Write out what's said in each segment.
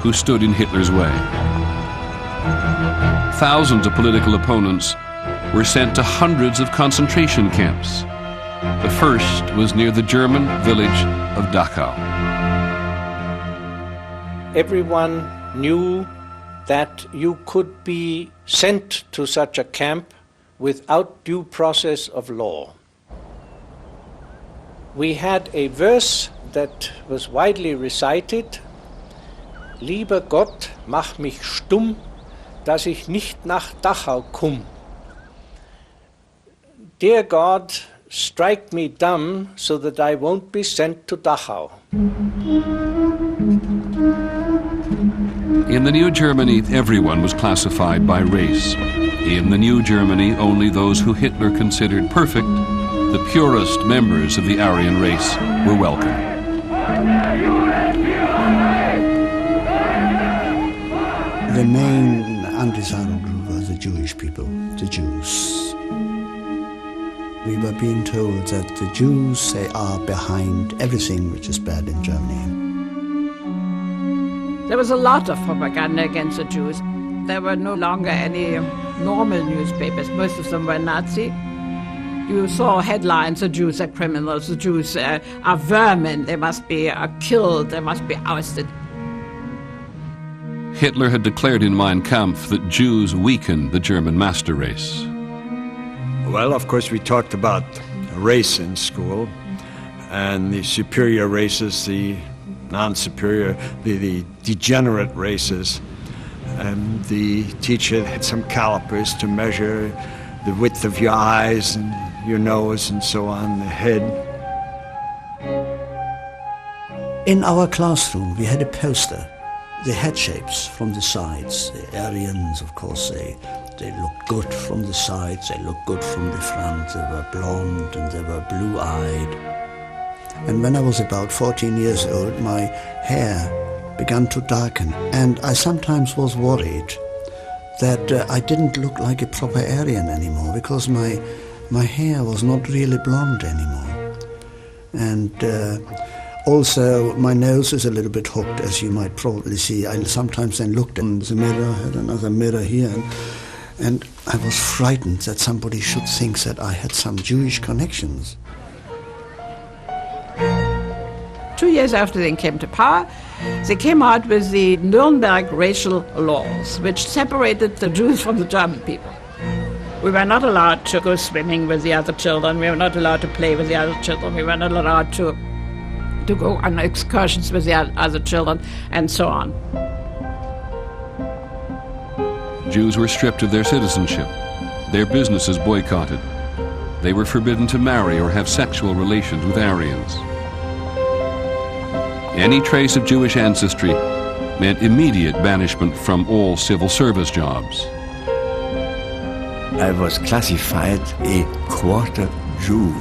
who stood in Hitler's way. Thousands of political opponents were sent to hundreds of concentration camps. The first was near the German village of Dachau. Everyone knew that you could be sent to such a camp without due process of law. We had a verse that was widely recited, Lieber Gott, mach mich stumm, dass ich nicht nach Dachau komm. Dear God, strike me dumb so that I won't be sent to Dachau. In the New Germany, everyone was classified by race. In the New Germany, only those who Hitler considered perfect, the purest members of the Aryan race, were welcome. The main undesirable group were the Jewish people, the Jews. We were being told that the Jews, they are behind everything which is bad in Germany. There was a lot of propaganda against the Jews. There were no longer any normal newspapers. Most of them were Nazi. You saw headlines, the Jews are criminals, the Jews are vermin, they must be killed, they must be ousted. Hitler had declared in Mein Kampf that Jews weakened the German master race. Well, of course, we talked about race in school, and the superior races, the non-superior, the degenerate races. And the teacher had some calipers to measure the width of your eyes and your nose and so on, the head. In our classroom, we had a poster. The head shapes from the sides. The Aryans, of course, they looked good from the sides, they looked good from the front. They were blonde and they were blue-eyed. And when I was about 14 years old, my hair began to darken, and I sometimes was worried that I didn't look like a proper Aryan anymore, because my hair was not really blonde anymore. And also my nose is a little bit hooked, as you might probably see. I sometimes then looked in the mirror, had another mirror here, and I was frightened that somebody should think that I had some Jewish connections. 2 years after they came to power, they came out with the Nuremberg racial laws, which separated the Jews from the German people. We were not allowed to go swimming with the other children, we were not allowed to play with the other children, we were not allowed to go on excursions with the other children, and so on. Jews were stripped of their citizenship, their businesses boycotted. They were forbidden to marry or have sexual relations with Aryans. Any trace of Jewish ancestry meant immediate banishment from all civil service jobs. I was classified a quarter Jew,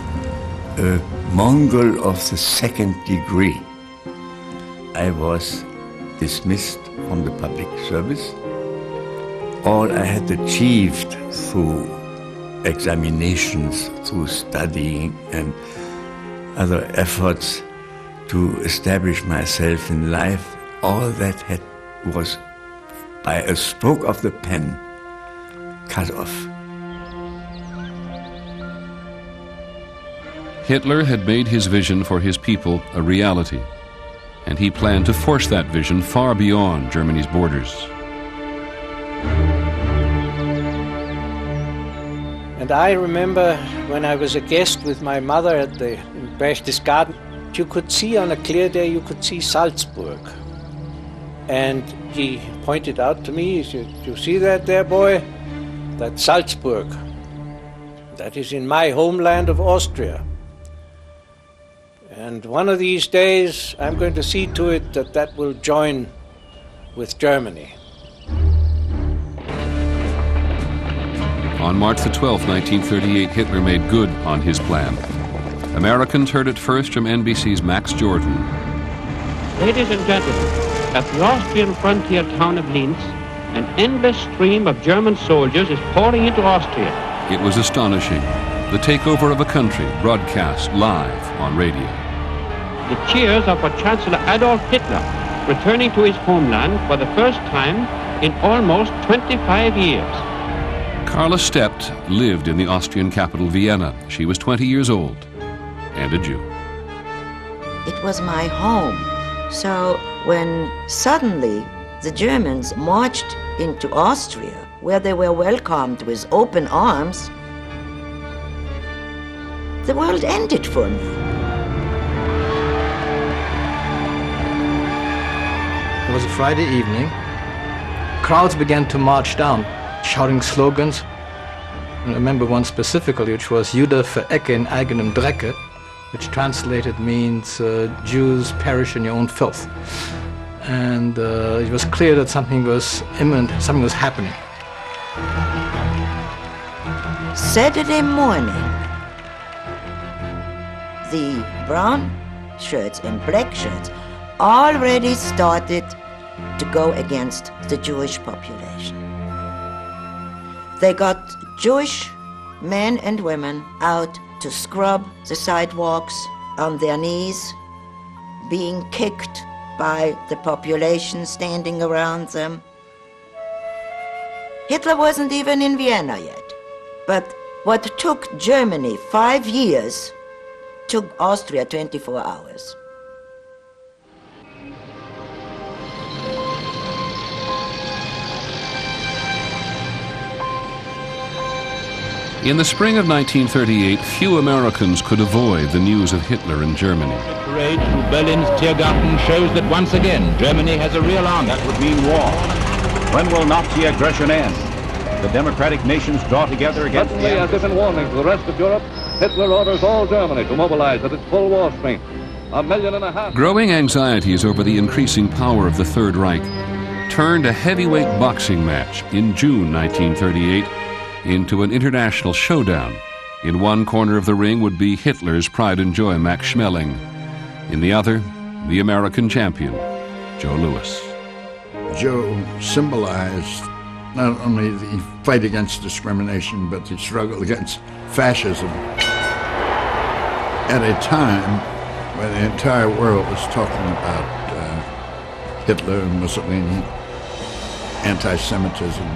a Mongol of the second degree. I was dismissed from the public service. All I had achieved through examinations, through studying and other efforts to establish myself in life, all that was by a stroke of the pen cut off. Hitler had made his vision for his people a reality, and he planned to force that vision far beyond Germany's borders. And I remember when I was a guest with my mother in Berchtesgaden, you could see on a clear day, you could see Salzburg. And he pointed out to me, he said, "You see that there, boy? That's Salzburg. That is in my homeland of Austria. And one of these days, I'm going to see to it that that will join with Germany." On March the 12th, 1938, Hitler made good on his plan. Americans heard it first from NBC's Max Jordan. Ladies and gentlemen, at the Austrian frontier town of Linz, an endless stream of German soldiers is pouring into Austria. It was astonishing. The takeover of a country broadcast live on radio. The cheers are for Chancellor Adolph Hitler, returning to his homeland for the first time in almost 25 years. Carla Stept lived in the Austrian capital, Vienna. She was 20 years old and a Jew. It was my home. So when suddenly the Germans marched into Austria, where they were welcomed with open arms, the world ended for me. It was a Friday evening. Crowds began to march down, shouting slogans. I remember one specifically, which was Jude verecke in eigenem Drecke, which translated means Jews perish in your own filth. And it was clear that something was imminent, something was happening. Saturday morning, the brown shirts and black shirts already started to go against the Jewish population. They got Jewish men and women out to scrub the sidewalks on their knees, being kicked by the population standing around them. Hitler wasn't even in Vienna yet. But what took Germany 5 years took Austria 24 hours. In the spring of 1938, few Americans could avoid the news of Hitler in Germany. The parade through Berlin's Tiergarten shows that once again Germany has a real army. That would mean war. When will Nazi aggression end? The democratic nations draw together against Suddenly, as if in warning to the rest of Europe, Hitler orders all Germany to mobilize at its full war strength. 1.5 million. Growing anxieties over the increasing power of the Third Reich turned a heavyweight boxing match in June 1938 into an international showdown. In one corner of the ring would be Hitler's pride and joy, Max Schmeling. In the other, the American champion, Joe Louis. Joe symbolized not only the fight against discrimination, but the struggle against fascism at a time when the entire world was talking about Hitler and Mussolini, anti-Semitism.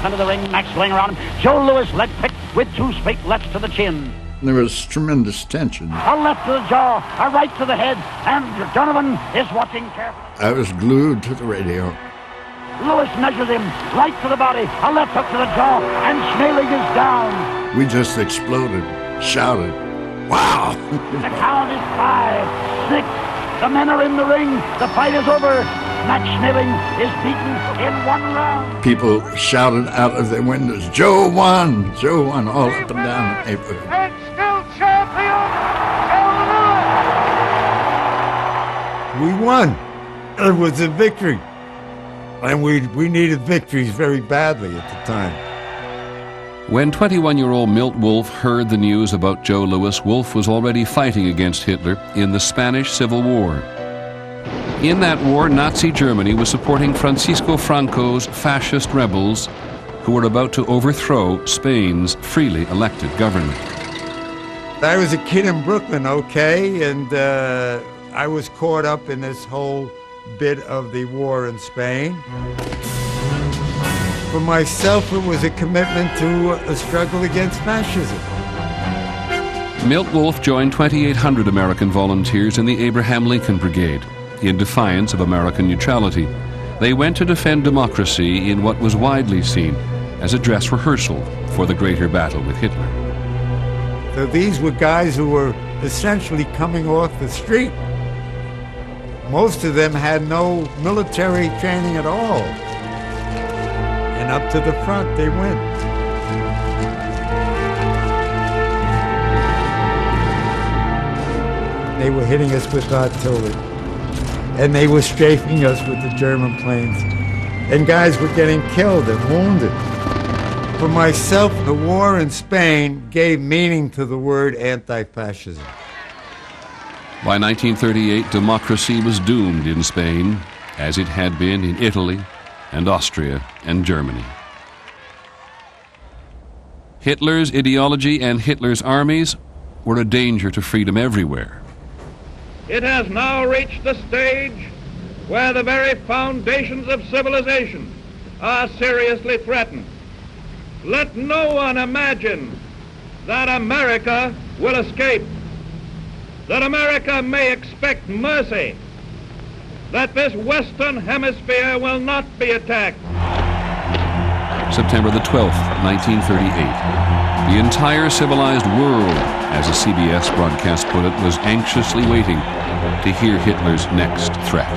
Under the ring, Max Schmeling around him. Joe Louis leg picked with two straight lefts to the chin. There was tremendous tension. A left to the jaw, a right to the head, and Donovan is watching carefully. I was glued to the radio. Louis measures him, right to the body, a left hook to the jaw, and Schmeling is down. We just exploded, shouted, wow! The count is 5, 6, the men are in the ring, the fight is over. Max Schmeling is beaten in one round. People shouted out of their windows, Joe won, all up and down the neighborhood. And still champion, Joe We won. It was a victory. And we needed victories very badly at the time. When 21-year-old Milt Wolf heard the news about Joe Louis, Wolf was already fighting against Hitler in the Spanish Civil War. In that war, Nazi Germany was supporting Francisco Franco's fascist rebels who were about to overthrow Spain's freely elected government. I was a kid in Brooklyn, okay, and I was caught up in this whole bit of the war in Spain. For myself, it was a commitment to a struggle against fascism. Milt Wolf joined 2,800 American volunteers in the Abraham Lincoln Brigade. In defiance of American neutrality, they went to defend democracy in what was widely seen as a dress rehearsal for the greater battle with Hitler. So these were guys who were essentially coming off the street. Most of them had no military training at all. And up to the front they went. They were hitting us with artillery. And they were strafing us with the German planes. And guys were getting killed and wounded. For myself, the war in Spain gave meaning to the word anti-fascism. By 1938, democracy was doomed in Spain, as it had been in Italy and Austria and Germany. Hitler's ideology and Hitler's armies were a danger to freedom everywhere. It has now reached the stage where the very foundations of civilization are seriously threatened. Let no one imagine that America will escape, that America may expect mercy, that this Western Hemisphere will not be attacked. September the 12th, 1938. The entire civilized world, as a CBS broadcast put it, was anxiously waiting to hear Hitler's next threat.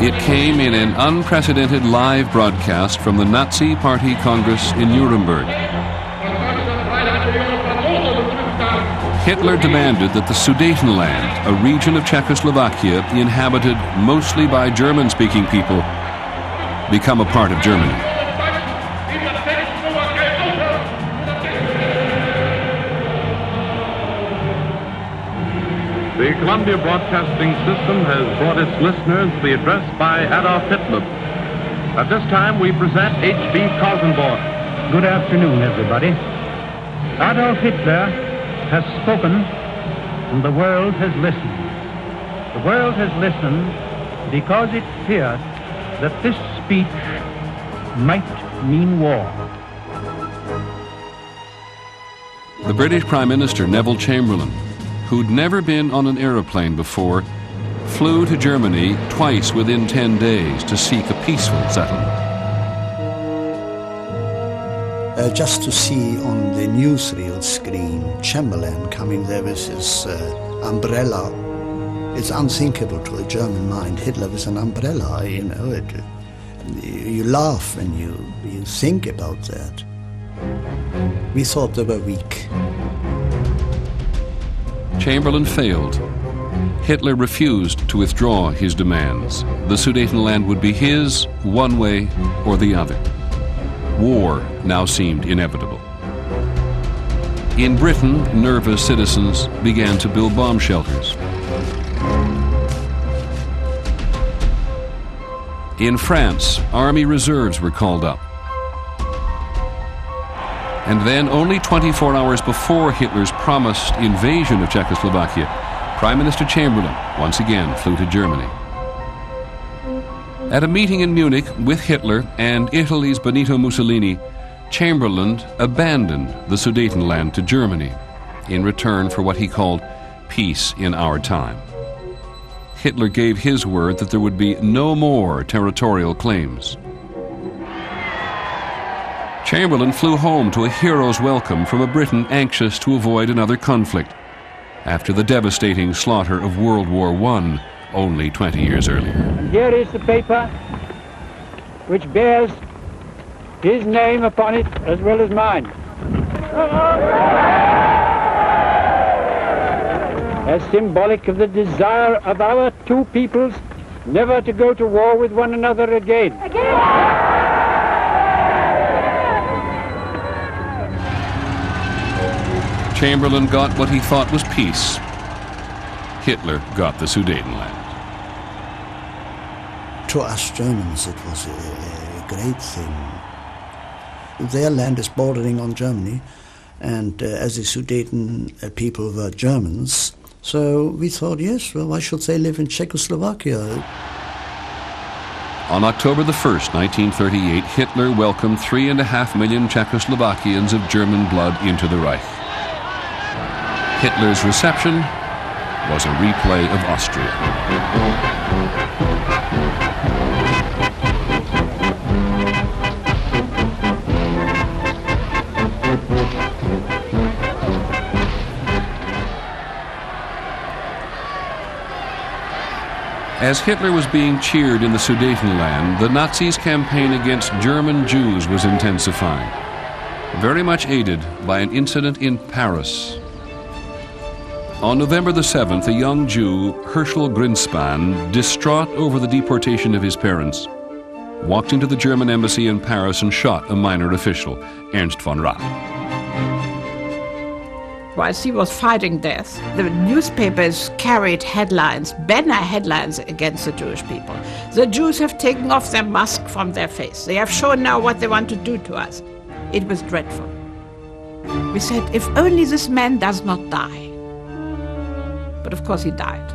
It came in an unprecedented live broadcast from the Nazi Party Congress in Nuremberg. Hitler demanded that the Sudetenland, a region of Czechoslovakia inhabited mostly by German-speaking people, become a part of Germany. The Columbia Broadcasting System has brought its listeners the address by Adolf Hitler. At this time, we present H.B. Kaltenborn. Good afternoon, everybody. Adolf Hitler has spoken, and the world has listened. The world has listened because it feared that this speech might mean war. The British Prime Minister, Neville Chamberlain, who'd never been on an aeroplane before, flew to Germany twice within 10 days to seek a peaceful settlement. Just to see on the newsreel screen Chamberlain coming there with his umbrella, it's unthinkable to a German mind. Hitler with an umbrella, you know. You laugh when you think about that. We thought they were weak. Chamberlain failed. Hitler refused to withdraw his demands. The Sudetenland would be his one way or the other. War now seemed inevitable. In Britain, nervous citizens began to build bomb shelters. In France, army reserves were called up. And then, only 24 hours before Hitler's promised invasion of Czechoslovakia, Prime Minister Chamberlain once again flew to Germany. At a meeting in Munich with Hitler and Italy's Benito Mussolini, Chamberlain abandoned the Sudetenland to Germany in return for what he called peace in our time. Hitler gave his word that there would be no more territorial claims. Chamberlain flew home to a hero's welcome from a Britain anxious to avoid another conflict after the devastating slaughter of World War I only 20 years earlier. And here is the paper which bears his name upon it as well as mine. As symbolic of the desire of our two peoples never to go to war with one another again. Chamberlain got what he thought was peace. Hitler got the Sudetenland. To us Germans, it was a great thing. Their land is bordering on Germany, and as the Sudeten people were Germans, so we thought, yes, well, why should they live in Czechoslovakia? On October the 1st, 1938, Hitler welcomed 3.5 million Czechoslovakians of German blood into the Reich. Hitler's reception was a replay of Austria. As Hitler was being cheered in the Sudetenland, the Nazis' campaign against German Jews was intensifying, very much aided by an incident in Paris. On November the 7th, a young Jew, Herschel Grinspan, distraught over the deportation of his parents, walked into the German embassy in Paris and shot a minor official, Ernst von Rath. Whilst he was fighting death, the newspapers carried headlines, banner headlines against the Jewish people. The Jews have taken off their mask from their face. They have shown now what they want to do to us. It was dreadful. We said, if only this man does not die. But of course he died.